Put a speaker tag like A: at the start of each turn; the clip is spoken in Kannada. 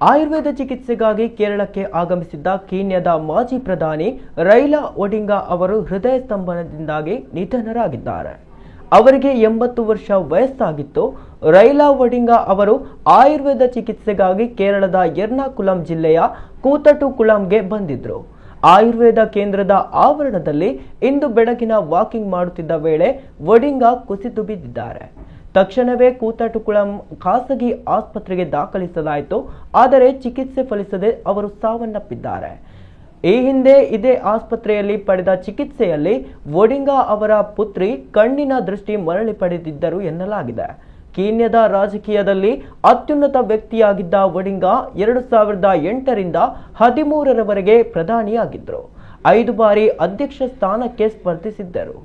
A: ಆಯುರ್ವೇದ ಚಿಕಿತ್ಸೆಗಾಗಿ ಕೇರಳಕ್ಕೆ ಆಗಮಿಸಿದ್ದ ಕೀನ್ಯಾದ ಮಾಜಿ ಪ್ರಧಾನಿ ರೈಲಾ ಒಡಿಂಗಾ ಅವರು ಹೃದಯ ಸ್ತಂಭನದಿಂದಾಗಿ ನಿಧನರಾಗಿದ್ದಾರೆ. ಅವರಿಗೆ 80 ವರ್ಷ ವಯಸ್ಸಾಗಿತ್ತು. ರೈಲಾ ಒಡಿಂಗಾ ಅವರು ಆಯುರ್ವೇದ ಚಿಕಿತ್ಸೆಗಾಗಿ ಕೇರಳದ ಎರ್ನಾಕುಲಂ ಜಿಲ್ಲೆಯ ಕೂತಟುಕುಳಂಗೆ ಬಂದಿದ್ರು. ಆಯುರ್ವೇದ ಕೇಂದ್ರದ ಆವರಣದಲ್ಲಿ ಇಂದು ಬೆಳಗಿನ ವಾಕಿಂಗ್ ಮಾಡುತ್ತಿದ್ದ ವೇಳೆ ಒಡಿಂಗಾ ಕುಸಿದು ಬಿದ್ದಿದ್ದಾರೆ. ತಕ್ಷಣವೇ ಕೂತಟುಕುಳಂ ಖಾಸಗಿ ಆಸ್ಪತ್ರೆಗೆ ದಾಖಲಿಸಲಾಯಿತು. ಆದರೆ ಚಿಕಿತ್ಸೆ ಫಲಿಸದೆ ಅವರು ಸಾವನ್ನಪ್ಪಿದ್ದಾರೆ. ಈ ಹಿಂದೆ ಇದೇ ಆಸ್ಪತ್ರೆಯಲ್ಲಿ ಪಡೆದ ಚಿಕಿತ್ಸೆಯಲ್ಲಿ ಒಡಿಂಗಾ ಅವರ ಪುತ್ರಿ ಕಣ್ಣಿನ ದೃಷ್ಟಿ ಮರಳಿ ಪಡೆದಿದ್ದರು ಎನ್ನಲಾಗಿದೆ. ಕೀನ್ಯಾದ ರಾಜಕೀಯದಲ್ಲಿ ಅತ್ಯುನ್ನತ ವ್ಯಕ್ತಿಯಾಗಿದ್ದ ಒಡಿಂಗಾ 2008ರಿಂದ 13ರವರೆಗೆ ಪ್ರಧಾನಿಯಾಗಿದ್ದರು. 5 ಬಾರಿ ಅಧ್ಯಕ್ಷ ಸ್ಥಾನಕ್ಕೆ ಸ್ಪರ್ಧಿಸಿದ್ದರು.